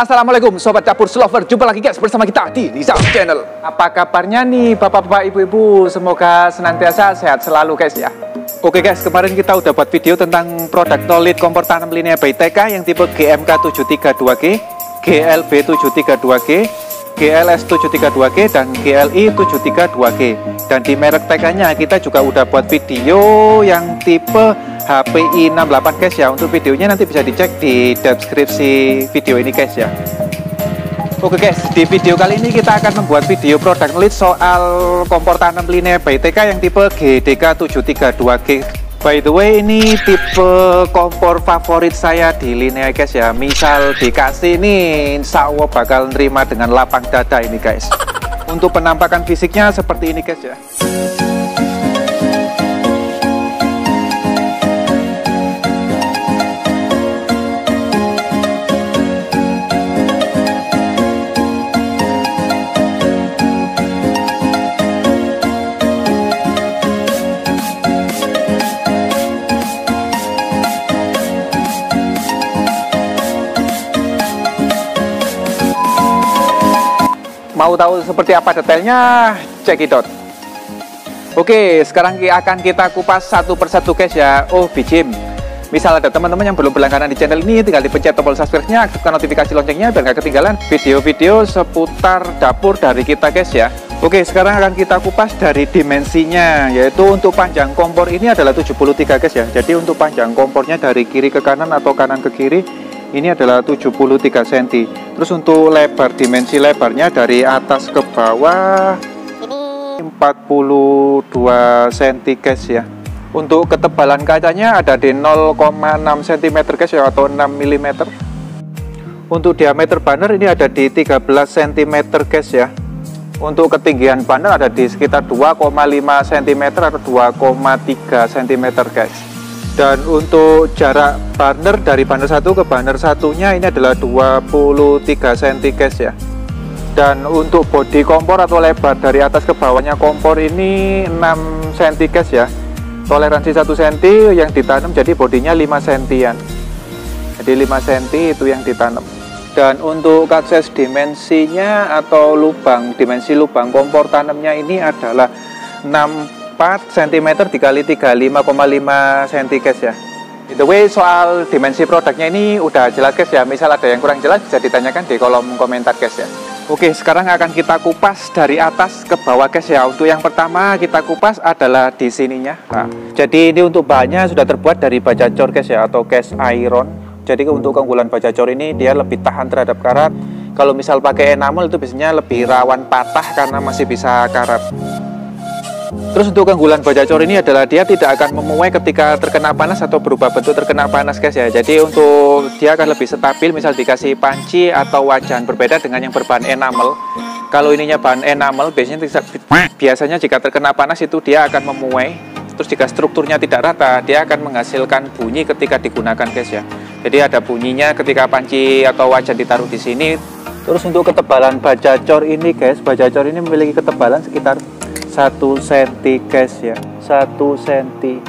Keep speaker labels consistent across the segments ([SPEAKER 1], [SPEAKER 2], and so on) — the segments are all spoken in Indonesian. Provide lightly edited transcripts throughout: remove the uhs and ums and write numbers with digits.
[SPEAKER 1] Assalamualaikum Sobat Dapur Slover, jumpa lagi guys bersama kita di Nizam Channel. Apa kabarnya nih bapak-bapak, ibu-ibu? Semoga senantiasa sehat selalu guys ya. Oke guys, kemarin kita udah buat video tentang produk no-lead kompor tanam linear by TK yang tipe GMK732G, GLB732G, GLS732G, dan GLI732G. Dan di merek TK-nya kita juga udah buat video yang tipe HPI68 guys ya. Untuk videonya nanti bisa dicek di deskripsi video ini guys ya. Oke guys, di video kali ini kita akan membuat video produk no-lead soal kompor tanam linear by TK yang tipe GDK732G. By the way, ini tipe kompor favorit saya di linear guys ya. Misal dikasih nih, insya Allah bakal nerima dengan lapang dada ini guys. Untuk penampakan fisiknya seperti ini guys ya. Mau tahu seperti apa detailnya? Cekidot. Oke, sekarang akan kita kupas satu persatu guys ya. Oh bijim, misal ada teman-teman yang belum berlangganan di channel ini, tinggal dipencet tombol subscribe-nya, aktifkan notifikasi loncengnya biar gak ketinggalan video-video seputar dapur dari kita guys ya. Oke, sekarang akan kita kupas dari dimensinya, yaitu untuk panjang kompor ini adalah 73 guys ya. Jadi untuk panjang kompornya dari kiri ke kanan atau kanan ke kiri ini adalah 73 cm. Terus untuk lebar, dimensi lebarnya dari atas ke bawah ini 42 cm guys ya. Untuk ketebalan kacanya ada di 0,6 cm guys ya, atau 6 mm. Untuk diameter banner ini ada di 13 cm guys ya. Untuk ketinggian banner ada di sekitar 2,5 cm atau 2,3 cm guys. Dan untuk jarak burner dari burner satu ke burner satunya ini adalah 23 cm guys ya. Dan untuk bodi kompor atau lebar dari atas ke bawahnya kompor ini 6 cm guys ya. Toleransi 1 cm yang ditanam, jadi bodinya 5 cm-an. Jadi 5 cm itu yang ditanam. Dan untuk akses dimensinya atau lubang, dimensi lubang kompor tanamnya ini adalah 4 cm dikali 35,5 cm guys ya. By the way, soal dimensi produknya ini udah jelas guys ya. Misal ada yang kurang jelas bisa ditanyakan di kolom komentar guys ya. Oke, sekarang akan kita kupas dari atas ke bawah guys ya. Untuk yang pertama kita kupas adalah di sininya. Nah, jadi ini untuk bahannya sudah terbuat dari baja cor guys ya, atau cast iron. Jadi untuk keunggulan baja cor ini dia lebih tahan terhadap karat. Kalau misal pakai enamel itu biasanya lebih rawan patah karena masih bisa karat. Terus untuk keunggulan baja cor ini adalah dia tidak akan memuai ketika terkena panas atau berubah bentuk terkena panas guys ya. Jadi untuk dia akan lebih stabil misal dikasih panci atau wajan, berbeda dengan yang berbahan enamel. Kalau ininya bahan enamel biasanya jika terkena panas itu dia akan memuai. Terus jika strukturnya tidak rata dia akan menghasilkan bunyi ketika digunakan guys ya. Jadi ada bunyinya ketika panci atau wajan ditaruh di sini. Terus untuk ketebalan baja cor ini guys, baja cor ini memiliki ketebalan sekitar 1 cm guys ya, 1 cm.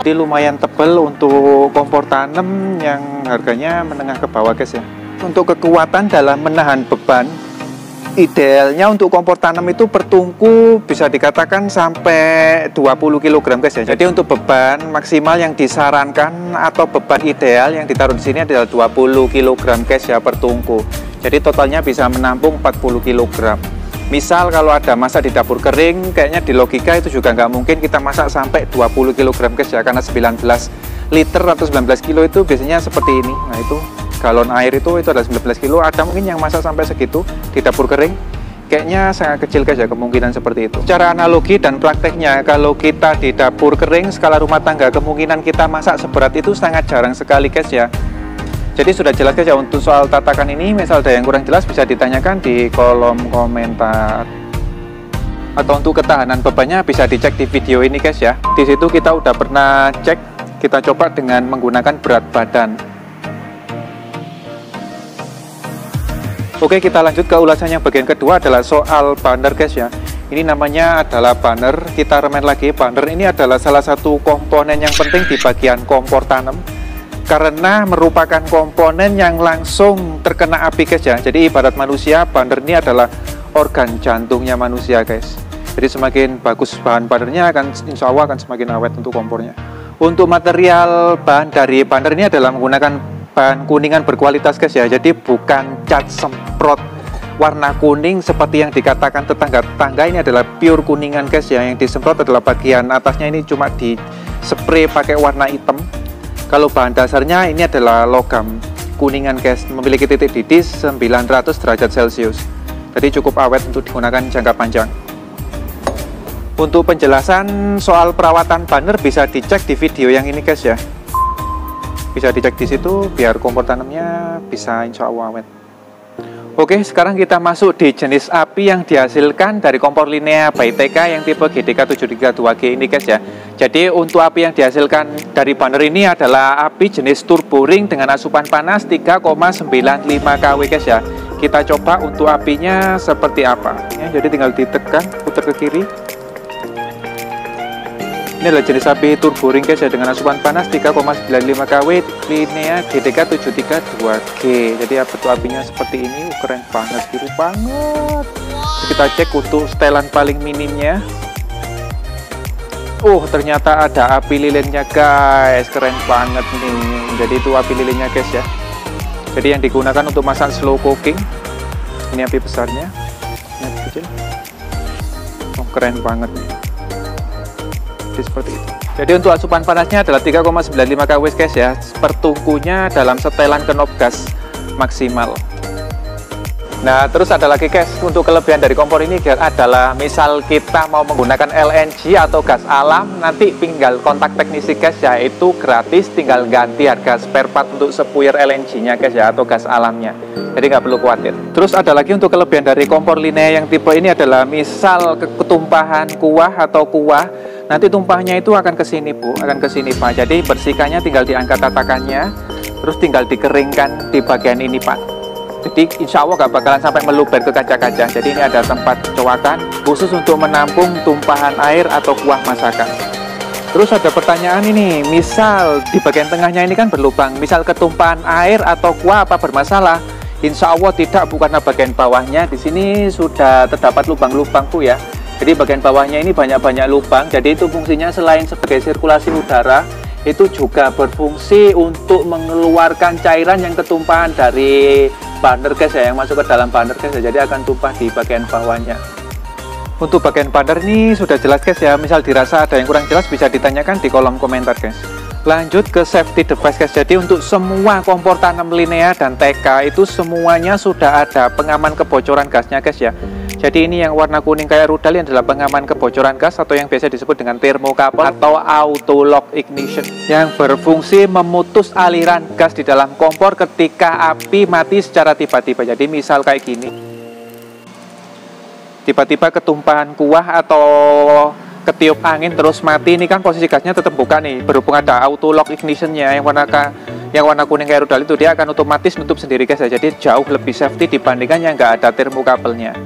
[SPEAKER 1] Jadi lumayan tebal untuk kompor tanam yang harganya menengah ke bawah guys ya. Untuk kekuatan dalam menahan beban, idealnya untuk kompor tanam itu per tungku bisa dikatakan sampai 20 kg guys ya. Jadi untuk beban maksimal yang disarankan atau beban ideal yang ditaruh di sini adalah 20 kg guys ya per tungku. Jadi totalnya bisa menampung 40 kg. Misal kalau ada masak di dapur kering, kayaknya di logika itu juga nggak mungkin kita masak sampai 20 kg guys ya, karena 19 liter atau 19 kilo itu biasanya seperti ini. Nah itu galon air itu adalah 19 kilo. Ada mungkin yang masak sampai segitu di dapur kering, kayaknya sangat kecil guys ya kemungkinan seperti itu. Secara analogi dan prakteknya, kalau kita di dapur kering skala rumah tangga, kemungkinan kita masak seberat itu sangat jarang sekali guys ya. Jadi sudah jelas guys ya untuk soal tatakan ini. Misal ada yang kurang jelas bisa ditanyakan di kolom komentar. Atau untuk ketahanan bebannya bisa dicek di video ini guys ya. Di situ kita udah pernah cek, kita coba dengan menggunakan berat badan. Oke, kita lanjut ke ulasan yang bagian kedua adalah soal burner guys ya. Ini namanya adalah burner. Kita remen lagi, burner ini adalah salah satu komponen yang penting di bagian kompor tanam. karena merupakan komponen yang langsung terkena api guys ya. Jadi ibarat manusia, bander ini adalah organ jantungnya manusia guys. Jadi semakin bagus bahan bandernya akan insya Allah akan semakin awet untuk kompornya. Untuk material bahan dari bander ini adalah menggunakan bahan kuningan berkualitas guys ya. Jadi bukan cat semprot warna kuning seperti yang dikatakan tetangga-tetangga. Ini adalah pure kuningan guys ya. Yang disemprot adalah bagian atasnya, ini cuma di spray pakai warna hitam. Kalau bahan dasarnya ini adalah logam kuningan guys, memiliki titik didih 900 derajat Celcius. Jadi cukup awet untuk digunakan jangka panjang. Untuk penjelasan soal perawatan bander bisa dicek di video yang ini guys ya. Bisa dicek di situ biar kompor tanamnya bisa insya Allah awet. Oke, sekarang kita masuk di jenis api yang dihasilkan dari kompor Linea by TK yang tipe GDK732G ini guys ya. Jadi untuk api yang dihasilkan dari bander ini adalah api jenis turbo ring dengan asupan panas 3,95 kW guys ya. Kita coba untuk apinya seperti apa ya. Jadi tinggal ditekan, putar ke kiri. Ini adalah jenis api turbo ring guys ya, dengan asupan panas 3,95 kW Linea GDK732G. Jadi bentuk apinya seperti ini, keren banget, biru banget. Kita cek untuk setelan paling minimnya. Ternyata ada api lilinnya guys, keren banget nih. Jadi itu api lilinnya guys ya. Jadi yang digunakan untuk masak slow cooking. Ini api besarnya, ini api kecil. Keren banget nih. Seperti itu. Jadi untuk asupan panasnya adalah 3,95 kW guys ya. Pertungkunya dalam setelan knob gas maksimal. Nah, terus ada lagi guys, untuk kelebihan dari kompor ini adalah misal kita mau menggunakan LNG atau gas alam, nanti tinggal kontak teknisi guys ya, itu gratis, tinggal ganti harga spare part untuk sepuyer LNG-nya guys ya, atau gas alamnya. Jadi nggak perlu khawatir. Terus ada lagi untuk kelebihan dari kompor Linea yang tipe ini adalah misal ketumpahan kuah atau kuah, nanti tumpahnya itu akan ke sini Bu, akan ke sini Pak. Jadi bersihkannya tinggal diangkat tatakannya, terus tinggal dikeringkan di bagian ini Pak. Jadi insya Allah gak bakalan sampai meluber ke kaca-kaca. Jadi ini ada tempat cowakan khusus untuk menampung tumpahan air atau kuah masakan. Terus ada pertanyaan ini, misal di bagian tengahnya ini kan berlubang, misal ketumpahan air atau kuah apa bermasalah? Insya Allah tidak, bukan bagian bawahnya. Di sini sudah terdapat lubang-lubang Bu ya. Jadi bagian bawahnya ini banyak-banyak lubang. Jadi itu fungsinya selain sebagai sirkulasi udara, itu juga berfungsi untuk mengeluarkan cairan yang ketumpahan dari bander guys ya, yang masuk ke dalam bander guys ya. Jadi akan tumpah di bagian bawahnya. Untuk bagian bander ini sudah jelas guys ya. Misal dirasa ada yang kurang jelas bisa ditanyakan di kolom komentar guys. Lanjut ke safety device guys. Jadi untuk semua kompor tanam Linea dan TK itu semuanya sudah ada pengaman kebocoran gasnya guys ya. Jadi ini yang warna kuning kayak rudal ini adalah pengaman kebocoran gas atau yang biasa disebut dengan thermocouple atau auto lock ignition, yang berfungsi memutus aliran gas di dalam kompor ketika api mati secara tiba-tiba. Jadi misal kayak gini, tiba-tiba ketumpahan kuah atau ketiup angin terus mati, ini kan posisi gasnya tetap buka nih. Berhubung ada auto lock ignitionnya yang warna kuning kayak rudal itu, dia akan otomatis nutup sendiri guys ya. Jadi jauh lebih safety dibandingkan yang nggak ada thermocouple-nya.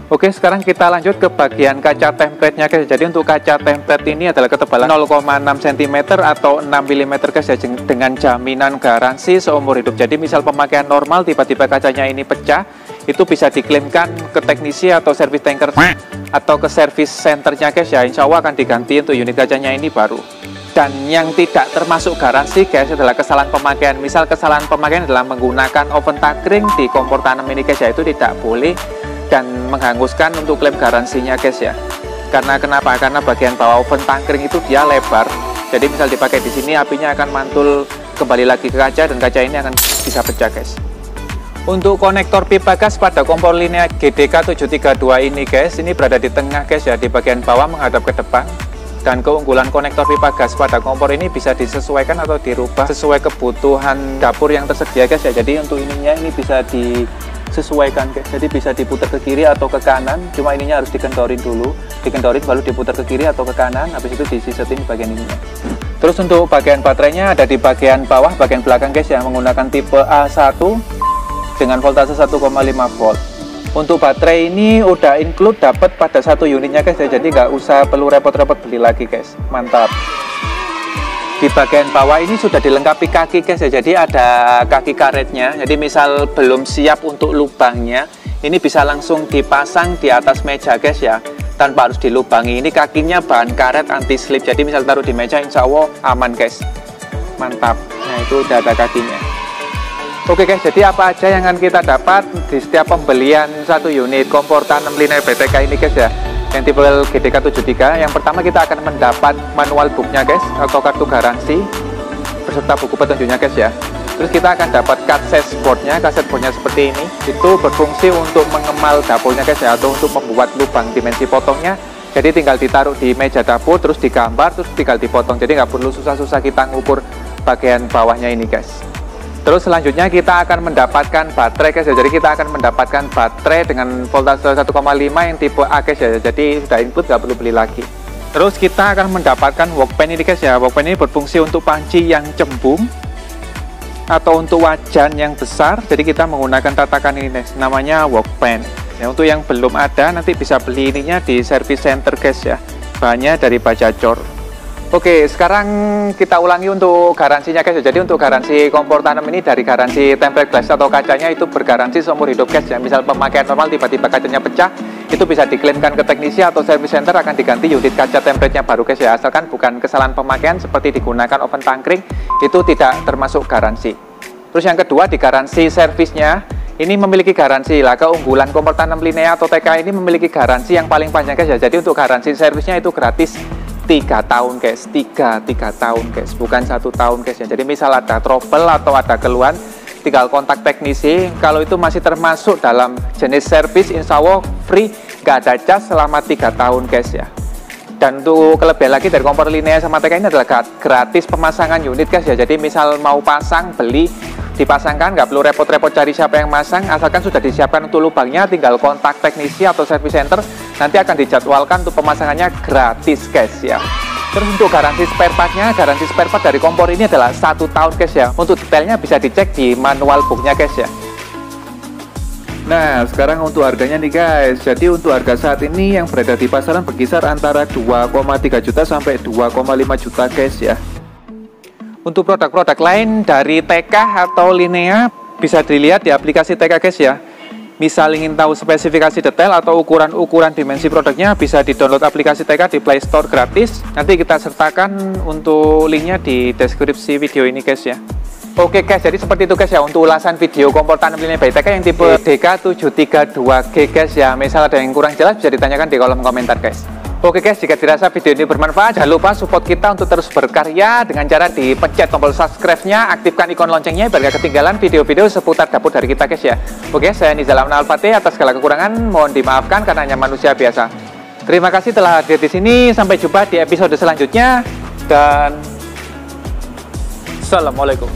[SPEAKER 1] Oke, sekarang kita lanjut ke bagian kaca template-nya guys. Jadi untuk kaca template ini adalah ketebalan 0,6 cm atau 6 mm guys ya, dengan jaminan garansi seumur hidup. Jadi misal pemakaian normal tiba-tiba kacanya ini pecah, itu bisa diklaimkan ke teknisi atau service tanker atau ke service centernya guys ya. Insya Allah akan diganti untuk unit kacanya ini baru. Dan yang tidak termasuk garansi guys adalah kesalahan pemakaian. Misal kesalahan pemakaian adalah menggunakan oven takring di kompor tanam ini guys ya, itu tidak boleh dan menghanguskan untuk klaim garansinya guys ya. Karena kenapa? Karena bagian bawah oven takring itu dia lebar. Jadi misal dipakai di sini apinya akan mantul kembali lagi ke kaca dan kaca ini akan bisa pecah guys. Untuk konektor pipa gas pada kompor Linea GDK732 ini guys, ini berada di tengah guys ya, di bagian bawah menghadap ke depan. Dan keunggulan konektor pipa gas pada kompor ini bisa disesuaikan atau dirubah sesuai kebutuhan dapur yang tersedia guys ya. Jadi untuk ininya ini bisa disesuaikan guys. Jadi bisa diputar ke kiri atau ke kanan. Cuma ininya harus dikendorin dulu, dikendorin baru diputar ke kiri atau ke kanan. Habis itu disisetin bagian ininya. Terus untuk bagian baterainya ada di bagian bawah, bagian belakang guys ya, menggunakan tipe A1 dengan voltase 1,5 volt. Untuk baterai ini udah include dapat pada satu unitnya guys ya, jadi nggak usah perlu repot-repot beli lagi guys. Mantap. Di bagian bawah ini sudah dilengkapi kaki guys ya, jadi ada kaki karetnya. Jadi misal belum siap untuk lubangnya, ini bisa langsung dipasang di atas meja guys ya, tanpa harus dilubangi. Ini kakinya bahan karet anti slip, jadi misal taruh di meja insya Allah aman guys. Mantap. Nah itu udah ada kakinya. Oke guys, jadi apa aja yang akan kita dapat di setiap pembelian satu unit kompor tanam linear BTK ini guys ya, yang tipe GDK 73. Yang pertama kita akan mendapat manual booknya guys, atau kartu garansi beserta buku petunjuknya guys ya. Terus kita akan dapat kaset boardnya seperti ini. Itu berfungsi untuk mengemal dapurnya guys ya, atau untuk membuat lubang dimensi potongnya. Jadi tinggal ditaruh di meja dapur, terus digambar, terus tinggal dipotong. Jadi nggak perlu susah-susah kita ngukur bagian bawahnya ini guys. Terus selanjutnya kita akan mendapatkan baterai guys ya. Jadi kita akan mendapatkan baterai dengan voltase 1,5 yang tipe A guys ya. Jadi sudah input, nggak perlu beli lagi. Terus kita akan mendapatkan workbench ini guys ya. Workbench ini berfungsi untuk panci yang cembung atau untuk wajan yang besar. Jadi kita menggunakan tatakan ini guys, namanya workbench. Ya, untuk yang belum ada nanti bisa beli ininya di service center guys ya. Bahannya dari Bajajor. Oke, sekarang kita ulangi untuk garansinya guys. Jadi untuk garansi kompor tanam ini dari garansi tempered glass atau kacanya itu bergaransi seumur hidup guys ya. Misal pemakaian normal tiba-tiba kacanya pecah, itu bisa diklaimkan ke teknisi atau service center, akan diganti unit kaca temperature-nya baru guys ya. Asalkan bukan kesalahan pemakaian seperti digunakan oven tangkring, itu tidak termasuk garansi. Terus yang kedua di garansi servisnya, ini memiliki garansi lah. Keunggulan kompor tanam linear atau TK ini memiliki garansi yang paling panjang guys ya. Jadi untuk garansi servisnya itu gratis 3 tahun guys, 3 tahun guys, bukan 1 tahun guys ya. Jadi misal ada trouble atau ada keluhan, tinggal kontak teknisi. Kalau itu masih termasuk dalam jenis servis, insya Allah free, nggak ada cas selama 3 tahun guys ya. Dan untuk kelebihan lagi dari kompor linear sama TK ini adalah gratis pemasangan unit guys ya. Jadi misal mau pasang, beli, dipasangkan, nggak perlu repot-repot cari siapa yang masang, asalkan sudah disiapkan untuk lubangnya, tinggal kontak teknisi atau service center, nanti akan dijadwalkan untuk pemasangannya gratis guys ya. Terus untuk garansi spare partnya, garansi spare part dari kompor ini adalah 1 tahun guys ya. Untuk detailnya bisa dicek di manual booknya guys ya. Nah sekarang untuk harganya nih guys. Jadi untuk harga saat ini yang beredar di pasaran berkisar antara 2,3 juta sampai 2,5 juta guys ya. Untuk produk-produk lain dari TK atau Linea bisa dilihat di aplikasi TK guys ya. Misal ingin tahu spesifikasi detail atau ukuran-ukuran dimensi produknya, bisa di-download aplikasi TK di Play Store gratis. Nanti kita sertakan untuk linknya di deskripsi video ini guys ya. Oke guys, jadi seperti itu guys ya untuk ulasan video kompor tanam linear by TK yang tipe DK732G guys ya. Misal ada yang kurang jelas bisa ditanyakan di kolom komentar guys. Oke guys, jika dirasa video ini bermanfaat, jangan lupa support kita untuk terus berkarya dengan cara dipencet tombol subscribe-nya, aktifkan ikon loncengnya biar gak ketinggalan video-video seputar dapur dari kita guys ya. Oke, saya Nizal Al-Fatih. Atas segala kekurangan mohon dimaafkan karena hanya manusia biasa. Terima kasih telah hadir di sini. Sampai jumpa di episode selanjutnya dan Assalamualaikum.